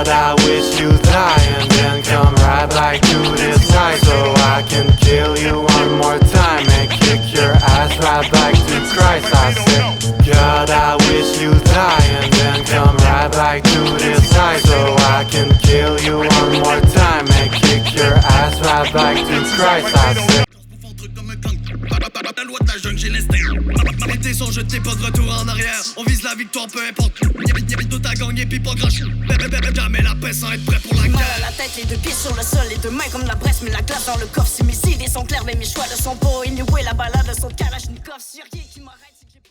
God, I wish you die and then come right back to this side so I can kill you one more time and kick your ass right back to Christ. I said, God, I wish you die and then come right back to this side so I can kill you one more time and kick your ass right back to Christ. I said. La loi de la jungle, j'ai l'instinct. Les dés sont jetés, pas de retour en arrière. On vise la victoire, peu importe. Y'a tout à gagner, pis pas grand chose. Jamais la paix sans être prêt pour la guerre. Mal à la tête, les deux pieds sur le sol, les deux mains comme la Bresse, mais la glace dans le coffre. Si mes idées sont claires, mais mes choix ne sont pas. Anyway, la balade de son Kalachnikov. Sur rien qui m'arrête, c'est que j'ai pas.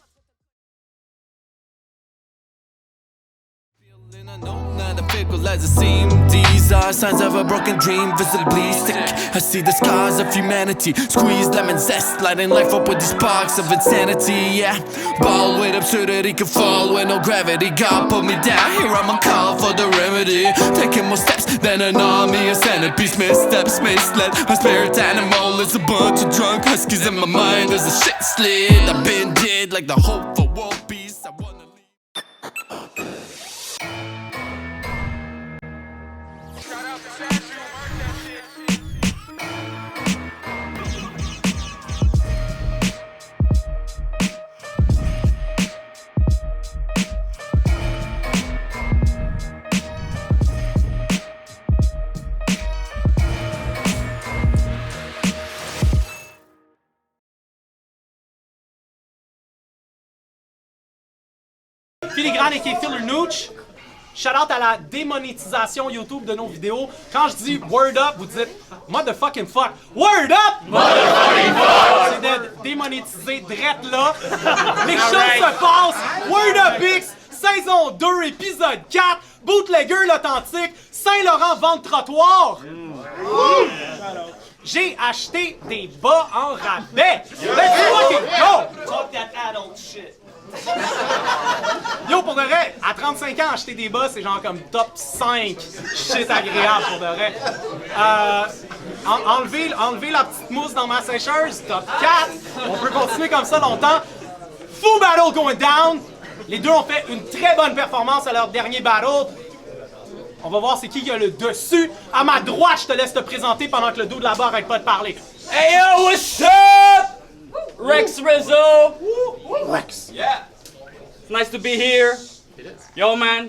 I know not as fickle as it seems. These are signs of a broken dream, visibly sick. I see the scars of humanity, squeezed lemon zest, lighting life up with these sparks of insanity. Yeah, ball with absurdity can fall with no gravity. God put me down, here I'm on call for the remedy. Taking more steps than an army of centipedes. Missteps, misled, my spirit animal is a bunch of drunk huskies in my mind. There's a shit slid, I've been dead like the hope for world peace. I wanna Filigrane et Filler Nooch. Shout out à la démonétisation YouTube de nos vidéos. Quand je dis word up, vous dites motherfucking fuck. Word up! Motherfucking fuck! C'est de démonétiser drette là. Les choses se passent. Word up X, saison 2, épisode 4. Bootlegger l'authentique, Saint-Laurent vente trottoir. J'ai acheté des bas en rabais. Let's fucking go! Talk that adult shit. Yo, pour de vrai, à 35 ans, acheter des bas, c'est genre comme top 5 shit agréable pour de vrai. Enlever la petite mousse dans ma sécheuse, top 4. On peut continuer comme ça longtemps. Full battle going down. Les deux ont fait une très bonne performance à leur dernier battle. On va voir c'est qui a le dessus. À ma droite, je te laisse te présenter pendant que le dos de là-bas arrête pas de parler. Hey yo, what's up? Rex Rizzo. Rex. Yeah. It's nice to be here. Yo man,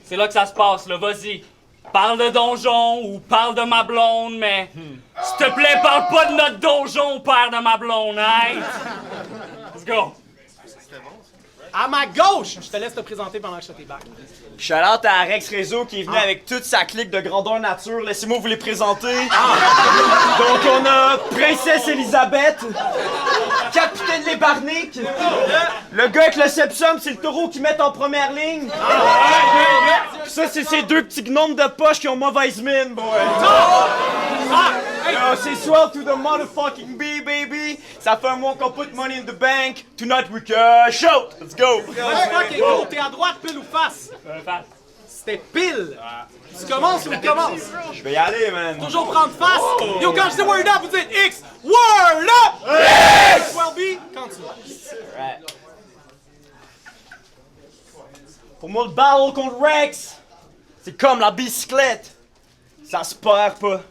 c'est là que ça se passe, là, vas-y. Parle de donjon ou parle de ma blonde, mais s'il te plaît, parle pas de notre donjon, père de ma blonde, hein? Let's go. À ma gauche, je te laisse te présenter pendant que je fais tes bacs. Shout-out à Rex Réseau qui est venu avec toute sa clique de grandeur nature. Laissez-moi vous les présenter. Donc on a Princesse Elisabeth, Capitaine Lébarnic, le gars avec le sepsum, c'est le taureau qui met en première ligne. Ça c'est ces deux petits gnomes de poche qui ont mauvaise mine, boy. C'est swell to the motherfucking bee, baby. Ça fait un mois qu'on put money in the bank. Tonight we can show. Let's go. Fucking go, t'es à droite, pile ou face? C'était pile. Tu commences ou tu commences? Je vais y aller, man. Toujours prendre face. Yo, quand je dis word up, vous dites X. Word up! X! Well be, quand tu veux. Right. Pour moi, le battle contre Rex, c'est comme la bicyclette. Ça se perd pas.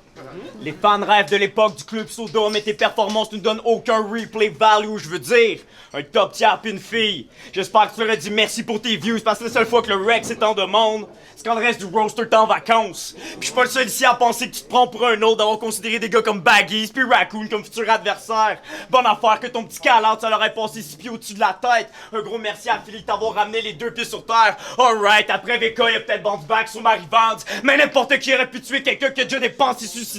Les fans rêvent de l'époque du Club Soda, mais tes performances ne donnent aucun replay value, je veux dire. Un top tier pis une fille. J'espère que tu leur as dit merci pour tes views, parce que la seule fois que le Rex est en demande, c'est quand le reste du roster est en vacances. Pis je suis pas le seul ici à penser que tu te prends pour un autre d'avoir considéré des gars comme Baggies puis Raccoon comme futurs adversaires. Bonne affaire que ton petit call-out, ça leur ait passé 6 pieds au-dessus de la tête. Un gros merci à Philippe d'avoir ramené les 2 pieds sur terre. Alright, après VK, il a peut-être vendu back sur Marie-Vance, mais n'importe qui aurait pu tuer quelqu'un qui a déjà des pensées suicidaires.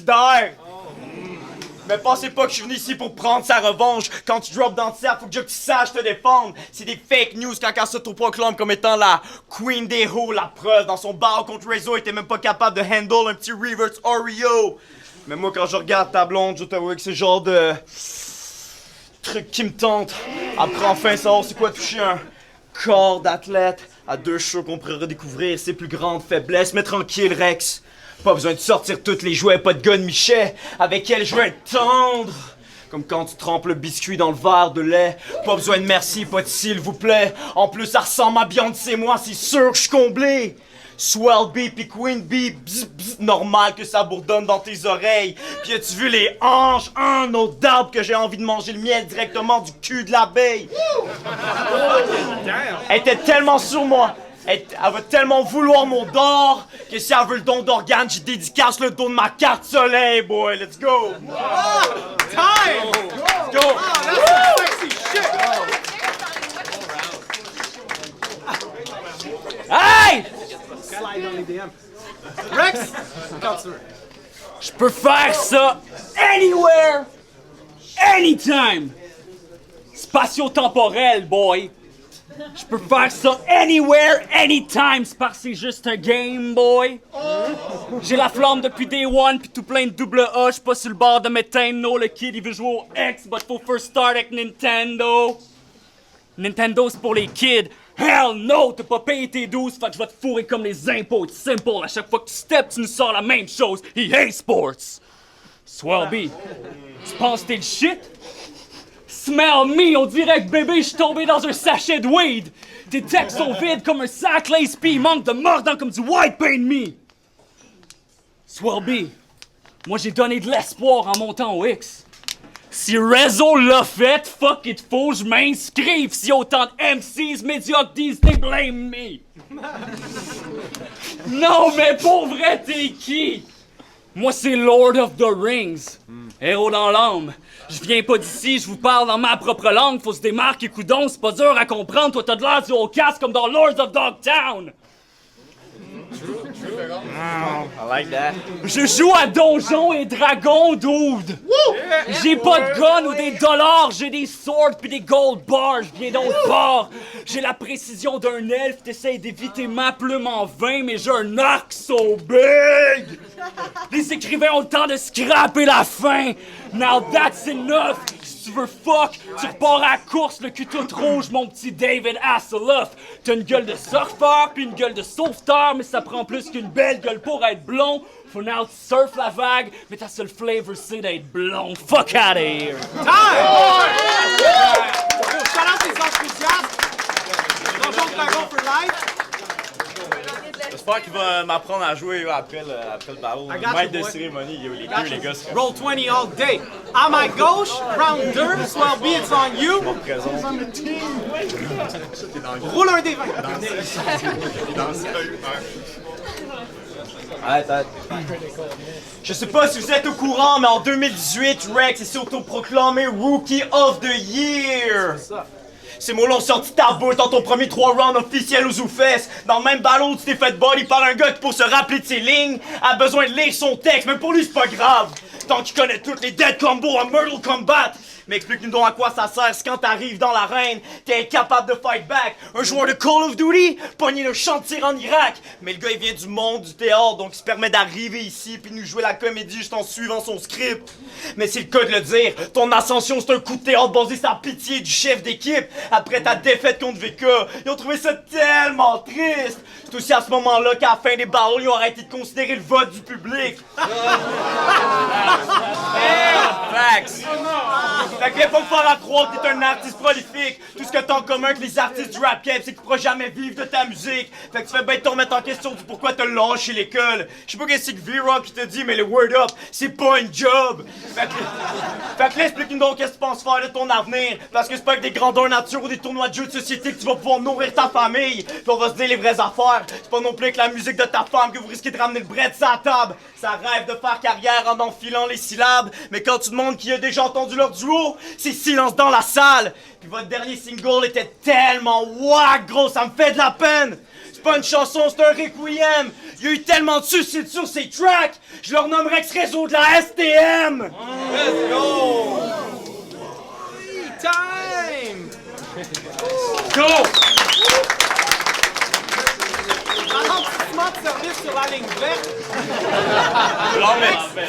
Mais pensez pas que je suis venu ici pour prendre sa revanche. Quand tu drops dans le cercle, faut que tu saches te défendre. C'est des fake news quand elle s'autoproclame comme étant la Queen des Ho. La preuve, dans son bar contre Rizzo, il était même pas capable de handle un petit reverse Oreo. Mais moi, quand je regarde ta blonde, je t'avoue que c'est le genre de truc qui me tente. Après, enfin, savoir c'est quoi toucher un corps d'athlète à 2 cheveux qu'on pourrait redécouvrir ses plus grandes faiblesses. Mais tranquille, Rex. Pas besoin de sortir toutes les jouets, pas de gun Michet. Avec elle, je veux être tendre. Comme quand tu trempes le biscuit dans le verre de lait. Pas besoin de merci, pas de s'il vous plaît. En plus, ça ressemble à Beyoncé, moi, c'est sûr que je suis comblé. Swell B pis Queen B, bzz, bzz, normal que ça bourdonne dans tes oreilles. Pis as-tu vu les hanches, un autre d'arbre que j'ai envie de manger le miel directement du cul de l'abeille. Elle était tellement sur moi. Elle va tellement vouloir mon d'or que si elle veut le don d'organe, j'y dédicace le don de ma carte soleil, boy. Let's go! Time! Let's go! That's some sexy shit! Hey! Slide dans les DM. Rex, quand tu veux. Je peux faire ça anywhere, anytime. Spatio-temporel, boy. Je peux faire ça anywhere, anytime. C'est parce que c'est juste un game, boy. J'ai la flamme depuis day one, pis tout plein de double A. J'suis pas sur le bord de m'éteindre, no. Le kid, il veut jouer au X, but faut first start avec Nintendo. Nintendo, c'est pour les kids. Hell no, t'as pas payé tes 12, fait que je vais te fourrer comme les impôts. It's simple, à chaque fois que tu steps, tu nous sors la même chose. He hates sports. Swell B, tu penses que t'es le shit? Smell me, on dirait que bébé, je suis tombé dans un sachet de weed. Tes textes sont vides comme un sac Lace P, manque de mordant comme du white pain me. Swell B, moi j'ai donné de l'espoir en montant au X. Si Rezo l'a fait, fuck it, faut je m'inscrive. Si autant de MCs médiocres disent they blame me. Non, mais pour vrai, t'es qui? Moi, c'est Lord of the Rings. Héros dans l'âme. Je viens pas d'ici, je vous parle dans ma propre langue. Faut se démarquer, coudon, c'est pas dur à comprendre. Toi, t'as de l'air du haut casque comme dans Lords of Dogtown. I like that. Je joue à Donjons et Dragons, dude! J'ai pas de gun ou des dollars, j'ai des swords pis des gold bars, je viens d'autre part. J'ai la précision d'un elfe, t'essayes d'éviter ma plume en vain, mais j'ai un arc so big! Les écrivains ont le temps de scraper la fin! Now that's enough! Si tu veux fuck, tu repars à la course, le cul tout rouge, mon petit David Hasselhoff. T'as une gueule de surfeur puis une gueule de sauveteur, mais ça prend plus qu'une belle gueule pour être blond. For now, tu surfes la vague, mais ta seule flavor c'est d'être blond. Fuck out of here! Shout out les enthousiastes. Donjon Dragon for life. J'espère qu'il va m'apprendre à jouer après le battle. I got you, Maître de boy. cérémonie, yo, les Got deux, les you. gars, c'est Roll 20 all day. À ma gauche, round 2, Swell B, it's on you. Roule un des 20. Arrête. Je sais pas si vous êtes au courant, mais en 2018, Rex s'est autoproclamé Rookie of the Year. Ces mots-là ont sorti ta bouche dans ton premier 3 rounds officiel aux Zoufest. Dans le même ballon, tu t'es fait body par un gars qui, pour se rappeler de ses lignes, a besoin de lire son texte. Mais pour lui, c'est pas grave. Tant qu'il connaît toutes les dead combos en Mortal Kombat. Mais explique-nous donc à quoi ça sert si quand t'arrives dans l'arène, t'es incapable de fight back. Un joueur de Call of Duty, pogner le champ de tir en Irak. Mais le gars, il vient du monde du théâtre, donc il se permet d'arriver ici puis nous jouer la comédie juste en suivant son script. Mais c'est le cas de le dire, ton ascension, c'est un coup de théâtre basé sur la pitié du chef d'équipe. Après ta défaite contre VK, ils ont trouvé ça tellement triste. C'est aussi à ce moment-là qu'à la fin des battles, ils ont arrêté de considérer le vote du public. Facts. Fait que viens pas me faire à croire que t'es un artiste prolifique. Tout ce que t'as en commun avec les artistes du rap cap, c'est que tu pourras jamais vivre de ta musique. Fait que tu fais bien te remettre en question du pourquoi t'as lâché l'école. Je sais pas qu'est-ce que V-Rock qui te dit, mais le word up, c'est pas une job. Fait que là, explique-nous donc qu'est-ce que tu penses faire de ton avenir. Parce que c'est pas avec des grandeurs nature ou des tournois de jeux de société que tu vas pouvoir nourrir ta famille. Puis on va se dire les vraies affaires. C'est pas non plus avec la musique de ta femme que vous risquez de ramener le bread sur la table. Ça rêve de faire carrière en enfilant les syllabes. Mais quand tu demandes qui a déjà entendu leur duo, c'est silence dans la salle. Puis votre dernier single était tellement wack, gros, ça me fait de la peine. C'est pas une chanson, c'est un requiem. Il y a eu tellement de suicides sur ces tracks, je leur nommerais ex-réseau de la STM. Let's go! Time! Go! Ralentissement de service sur la ligne verte.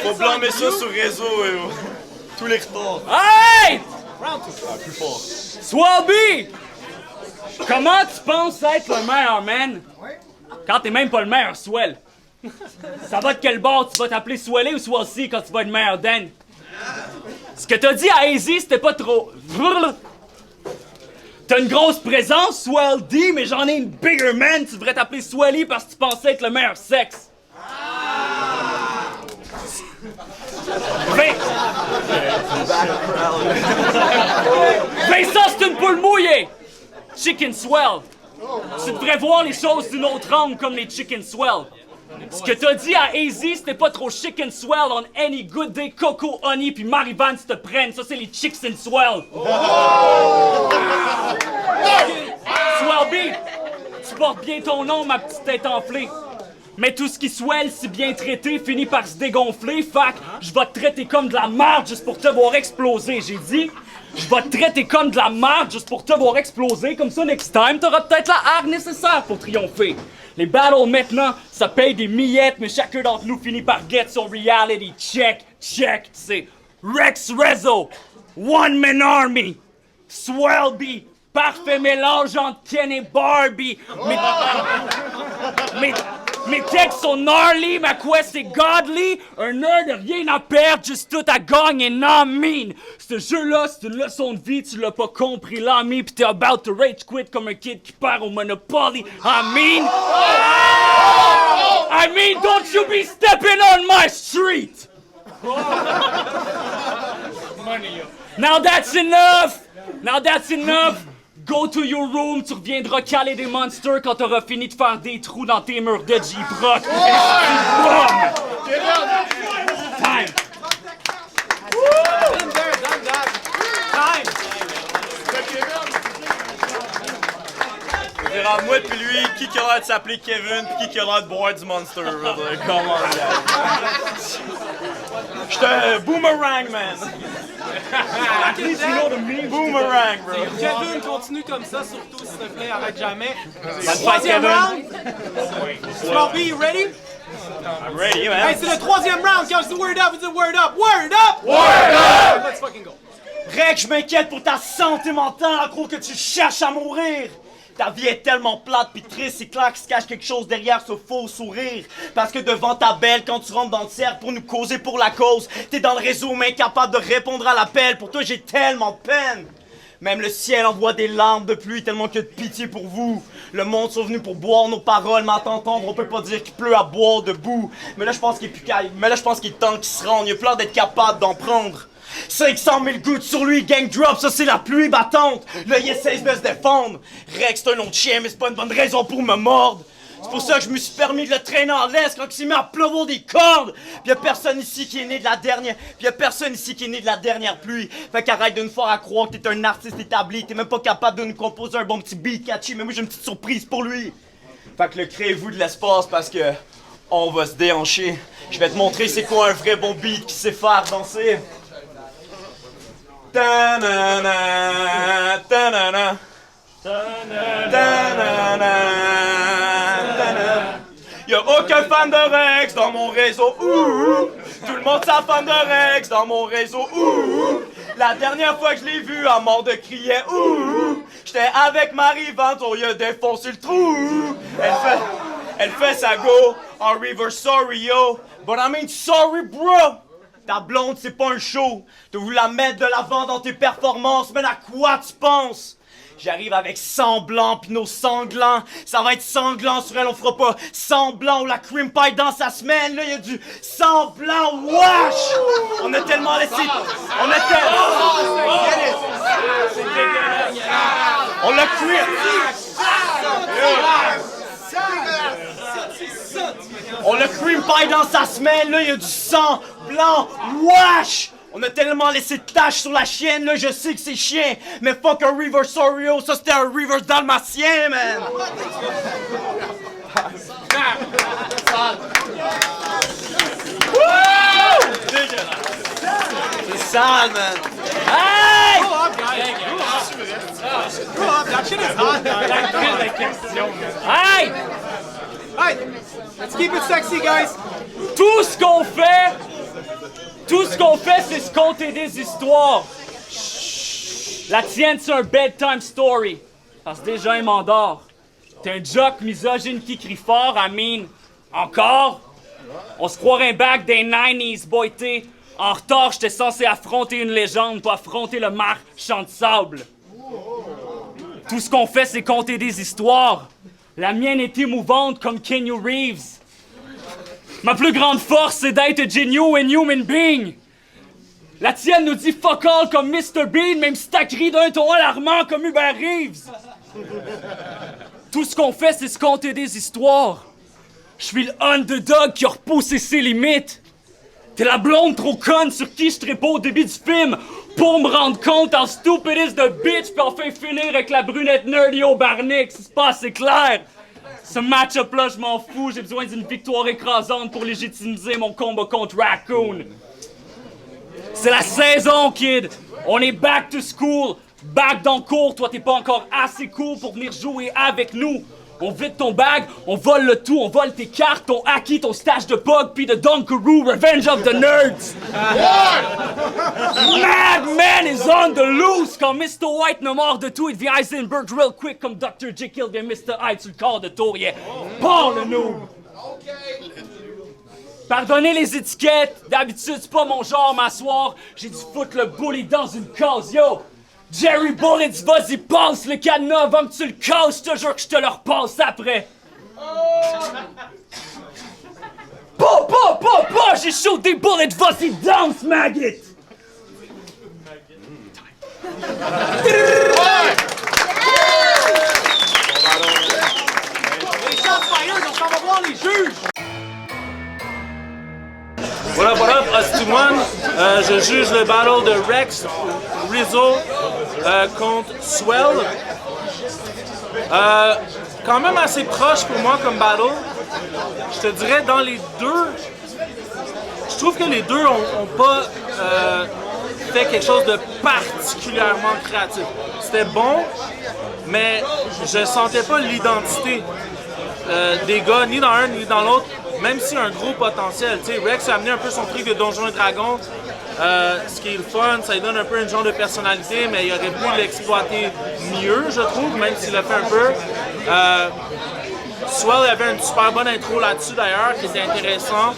Faut blâmer ça sur réseau, tous les retards. Hey! Round 2. Plus fort. Swell B! Comment tu penses être le meilleur, man? Quand t'es même pas le meilleur, Swell. Ça va de quel bord? Tu vas t'appeler Swellé ou Swell C quand tu vas être meilleur Dan? Ce que t'as dit à Easy, c'était pas trop... T'as une grosse présence, Swell D, mais j'en ai une bigger man. Tu devrais t'appeler Swelly parce que tu pensais être le meilleur sexe. Vincent, c'est une poule mouillée! Chicken Swell. Tu devrais voir les choses d'une autre angle comme les Chicken Swell. Ce que t'as dit à AZ, c'était pas trop Chicken Swell on any good day, Coco Honey puis Marie-Vance te prennent. Ça, c'est les Chicks and Swell. Swell B, tu portes bien ton nom, ma petite tête enflée. Mais tout ce qui swell si bien traité finit par se dégonfler. Fac, je vais te traiter comme de la merde juste pour te voir exploser. J'ai dit, je vais te traiter comme de la merde juste pour te voir exploser. Comme ça, next time, t'auras peut-être la hargne nécessaire pour triompher. Les battles maintenant, ça paye des miettes, mais chacun d'entre nous finit par get son reality check. Check, c'est Rex Rezzo, One Man Army, Swell B, parfait mélange entre Ken et Barbie. Mes textes sont gnarly, ma quest est godly. Un nerd n'a rien à perdre, juste tout à gagner, non mean. Ce jeu-là, c'est une leçon de vie, tu l'as pas compris, l'ami. Pis t'es about to rage quit comme un kid qui perd au Monopoly. I mean, don't you be stepping on my street! Now that's enough! Now that's enough! Go to your room, tu reviendras caler des monsters quand t'auras fini de faire des trous dans tes murs de J-Brock. Time! Moi puis lui, qui aura de s'appeler Kevin puis qui aura de boire du Monster? Comment J'étais un boomerang, man! Boomerang, bro! Kevin, continue comme ça, surtout s'il te plaît, arrête jamais. Troisième round! Swell B, you ready? I'm ready, man! Hey, c'est le troisième round, quand je dis word up, vous dites word up! Word up! Word up! Let's fucking go! Rex, je m'inquiète pour ta santé mentale, gros, que tu cherches à mourir! Ta vie est tellement plate pis triste, c'est clair qu'il se cache quelque chose derrière ce faux sourire. Parce que devant ta belle, quand tu rentres dans le cercle pour nous causer pour la cause, t'es dans le réseau mais incapable de répondre à l'appel. Pour toi, j'ai tellement de peine. Même le ciel envoie des larmes de pluie tellement qu'il y a de pitié pour vous. Le monde sont venus pour boire nos paroles, mais à t'entendre, on peut pas dire qu'il pleut à boire debout. Mais là, je pense qu'il est temps qu'il se rende. Il a peur d'être capable d'en prendre. 500 000 gouttes sur lui, gang drop, ça c'est la pluie battante. Là, il essaie de se défendre. Rex, c'est un nom de chien, mais c'est pas une bonne raison pour me mordre. C'est pour ça que je me suis permis de le traîner en laisse quand il s'est mis à pleuvoir des cordes. Pis y'a personne ici qui est né de la dernière pluie. Fait qu'arrête d'une fois à croire que t'es un artiste établi. T'es même pas capable de nous composer un bon petit beat catchy, mais moi j'ai une petite surprise pour lui. Fait que le créez-vous de l'espace parce que on va se déhancher. Je vais te montrer c'est quoi un vrai bon beat qui sait faire danser. Ta-na-na, ta-na-na. Ta-na-na, ta-na. Y'a aucun fan de Rex dans mon réseau. Ouh. Tout le monde s'en fan de Rex dans mon réseau. Ouh. La dernière fois que je l'ai vu, à mort de crier. Ouh. J'étais avec Marie-Vance, on lui a défoncé le trou. Elle fait sa go en reverse sorry yo. But I mean sorry bro. Ta blonde, c'est pas un show. T'as voulu la mettre de l'avant dans tes performances, mais à quoi tu penses? J'arrive avec semblant pis nos sanglants. Ça va être sanglant sur elle, on fera pas semblant ou la cream pie dans sa semaine. Là, y'a du semblant wash! On a tellement laissé... On l'a cream... On l'a cream pie dans sa semaine, là, y'a du sang blanc, wash! On a tellement laissé de taches sur la chienne, là, je sais que c'est chien, mais fuck un reverse Oreo, ça c'était un reverse dalmatien, man! C'est sale, man! Hey! That shit is hot, guys. Hey! Hey, let's keep it sexy, guys. Tout ce qu'on fait, c'est se compter des histoires. La tienne, c'est un bedtime story. Parce que déjà, il m'endort. T'es un jock misogyne qui crie fort, I mean, encore? On se croirait un back des 90s, boy, t'es. En retard, j'étais censé affronter une légende, pas affronter le marchand de sable. Tout ce qu'on fait, c'est compter des histoires. La mienne est émouvante comme Keanu Reeves. Ma plus grande force, c'est d'être a genuine human being. La tienne nous dit fuck all comme Mr. Bean, même si t'as crié d'un ton alarmant comme Hubert Reeves. Tout ce qu'on fait, c'est se compter des histoires. Je suis le underdog qui a repoussé ses limites. T'es la blonde trop conne sur qui je trippe au début du film pour me rendre compte en stupid is the bitch puis enfin finir avec la brunette nerdy au Barnick. C'est pas assez clair. Ce match-up-là, je m'en fous. J'ai besoin d'une victoire écrasante pour légitimiser mon combat contre Raccoon. C'est la saison, kid. On est back to school. Back dans le cours. Toi, t'es pas encore assez cool pour venir jouer avec nous. On vide ton bag, on vole le tout, on vole tes cartes, ton haki, ton stash de Pug, puis de Dunkaroo, Revenge of the Nerds! Madman is on the loose! Quand Mr. White ne mord de tout, il devient Heisenberg real quick comme Dr. Jekyll devient Mr. Hyde sur le corps de tour, yeah! Parle-nous! Pardonnez les étiquettes, d'habitude c'est pas mon genre m'asseoir, j'ai dû foutre le bully dans une case, yo! Jerry Bullets, vas-y, passe le cadenas avant que tu le casses, je te jure que je te le repasse après. Pas, j'ai chaud des bullets, vas-y, dance, maggot! Les shots fired, on s'en va voir les juges! What up, Ostuman? Je juge le battle de Rex Rizzo contre Swell. Quand même assez proche pour moi comme battle. Je te dirais dans les deux, je trouve que les deux ont pas fait quelque chose de particulièrement créatif. C'était bon, mais je sentais pas l'identité des gars, ni dans un ni dans l'autre. Même si un gros potentiel, tu sais, Rex a amené un peu son truc de Donjons et Dragons, ce qui est le fun, ça lui donne un peu une genre de personnalité, mais il aurait pu l'exploiter mieux, je trouve, même s'il l'a fait un peu. Swell avait une super bonne intro là-dessus d'ailleurs, qui était intéressant.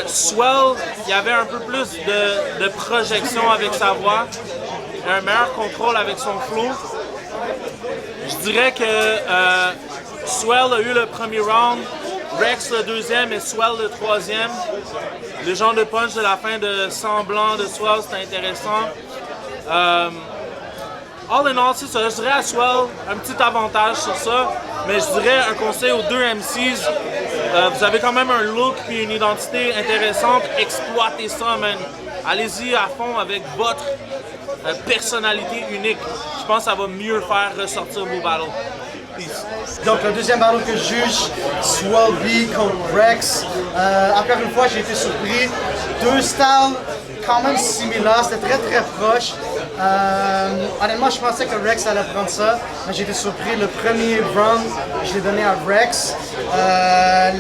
Swell, il avait un peu plus de projection avec sa voix, un meilleur contrôle avec son flow. Je dirais que Swell a eu le premier round, Rex le deuxième et Swell le troisième. Le genre de punch de la fin de semblant de Swell, c'était intéressant. All in all, c'est ça. Je dirais à Swell un petit avantage sur ça, mais je dirais un conseil aux deux MCs. Vous avez quand même un look et une identité intéressante. Exploitez ça, man. Allez-y à fond avec votre personnalité unique. Je pense que ça va mieux faire ressortir vos battles. Donc le deuxième battle que je juge, Swell B contre Rex. Encore une fois, j'ai été surpris. Deux styles quand même similaires, c'était très très proche. Honnêtement, je pensais que Rex allait prendre ça, mais j'ai été surpris. Le premier round, je l'ai donné à Rex.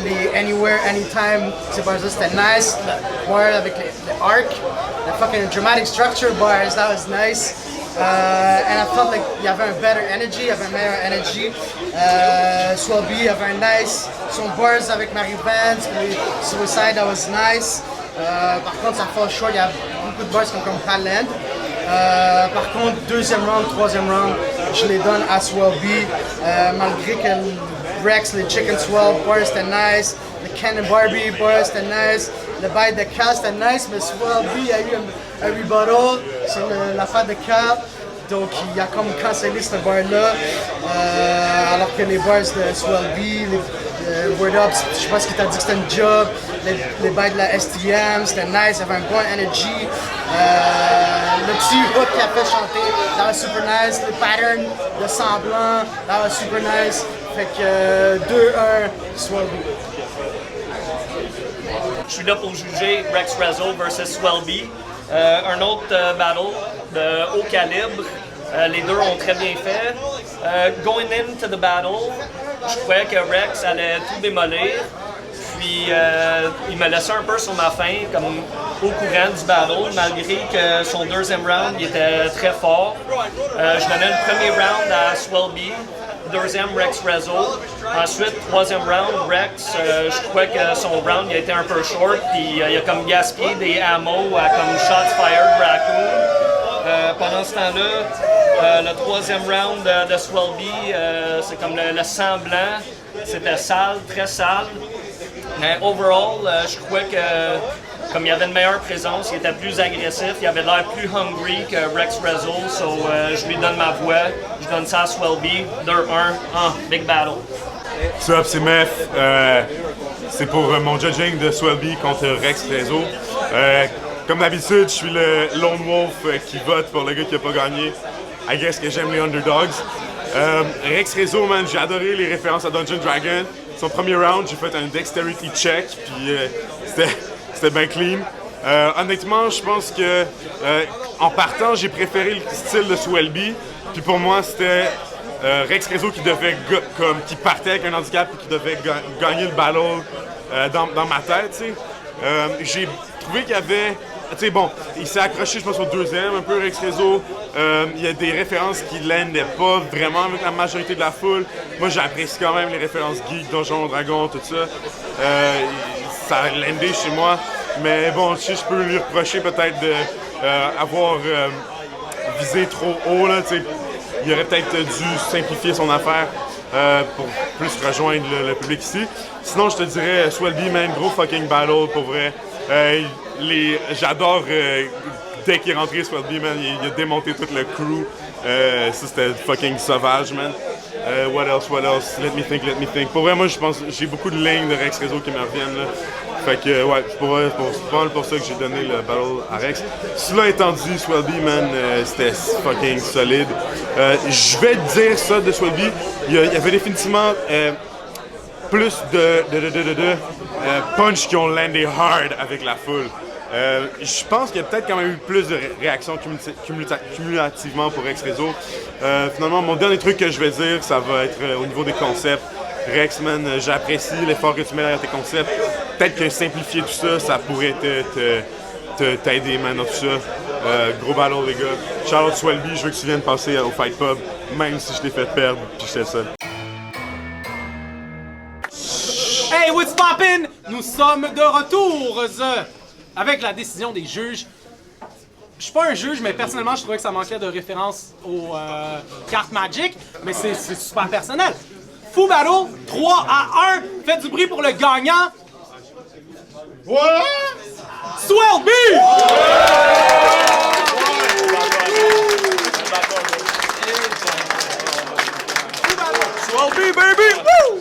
Les Anywhere, Anytime, c'est pas ça, c'était nice. Le bar avec les arcs, the fucking dramatic structure bars, that was nice. And I felt like il y avait un better energy, il y avait un meilleur energy. Swell B avait un nice, son bars avec Mary Vance, Suicide, that was nice. Par contre, ça fall short, il y a beaucoup de bars comme Talent. Par contre, deuxième round, troisième round, je les donne à Swell B. Malgré que Rex, les Chicken Swell, bars c'était nice. Le Ken and Barbie, bars c'était nice. Le bail de Cal c'était nice, mais Swell B a eu un rebuttal sur l'affaire de Cal. Donc il a comme cancellé ce bar-là. Alors que les bars de Swell B, les Word Up, je pense qu'il t'a dit que c'était une job. Les bails de la STM, c'était nice, il y avait un bon energy. Le petit hook qu'il a fait chanter, that was super nice. Le pattern de semblant, that was super nice. Fait que 2-1, Swell B. Je suis là pour juger Rex Rizzo versus Swell B. Un autre battle de haut calibre. Les deux ont très bien fait. Going into the battle, je croyais que Rex allait tout démolir. Puis il me laissait un peu sur ma faim, comme au courant du battle, malgré que son deuxième round il était très fort. Je donnais le premier round à Swell B. Deuxième, Rex Rizzo. Ensuite, troisième round, Rex, je crois que son round il a été un peu short, puis il a comme gaspillé des ammo à comme shots fired Raccoon. Pendant ce temps-là, le troisième round de Swelby, c'est comme le sang blanc. C'était sale, très sale. Mais overall, je crois que comme il avait une meilleure présence, il était plus agressif, il avait l'air plus hungry que Rex Rezo. So je lui donne ma voix, je donne ça à Swelby. 2-1, big battle. Sup, c'est Mef. C'est pour mon judging de Swelby contre Rex Rezo. Comme d'habitude, je suis le lone wolf qui vote pour le gars qui a pas gagné. I guess que j'aime les underdogs. Rex Rezo, man, j'ai adoré les références à Dungeon Dragon. Son premier round, j'ai fait un dexterity check, puis c'était bien clean. Honnêtement, je pense que en partant, j'ai préféré le style de Swelby. Puis pour moi, c'était Rex Rezo qui qui partait avec un handicap et qui devait gagner le battle dans ma tête, tu sais. J'ai trouvé qu'il y avait... Tu sais, bon, il s'est accroché, je pense, au deuxième, un peu Rex Rezo. Il y a des références qui landaient pas vraiment avec la majorité de la foule. Moi, j'apprécie quand même les références geek, Donjons Dragons, tout ça. Ça a landé chez moi. Mais bon, je peux lui reprocher peut-être d'avoir visé trop haut, là, tu sais. Il aurait peut-être dû simplifier son affaire pour plus rejoindre le public ici. Sinon, je te dirais, Swelby, man, gros fucking battle, pour vrai. J'adore dès qu'il est rentré, Swelby, man, il a démonté tout le crew. Ça, c'était fucking sauvage, man. What else? Let me think. Pour vrai, moi, je pense j'ai beaucoup de lignes de Rex Rezo qui me reviennent, là. Fait que, ouais, c'est pour ça que j'ai donné le battle à Rex. Cela étant dit, Swelby, man, c'était fucking solide. Je vais te dire ça de Swelby. Il y avait définitivement plus de punch qui ont landé hard avec la foule. Je pense qu'il y a peut-être quand même eu plus de réactions cumulativement pour Rex Rezo. Finalement, mon dernier truc que je vais dire, ça va être au niveau des concepts. Rex, man, j'apprécie l'effort que tu mets derrière tes concepts. Peut-être que simplifier tout ça, ça pourrait t'aider, man, dans tout ça. Gros battle, les gars. Charlotte Swelby, je veux que tu viennes passer au Fight Pub, même si je t'ai fait perdre, puis j'étais seul. Hey, what's poppin'? Nous sommes de retour avec la décision des juges. Je suis pas un juge, mais personnellement, je trouvais que ça manquait de référence aux cartes Magic, mais c'est super personnel. Fou Battle, 3-1. Faites du bruit pour le gagnant. Ouais! Swelby! Swelby, baby! Woo!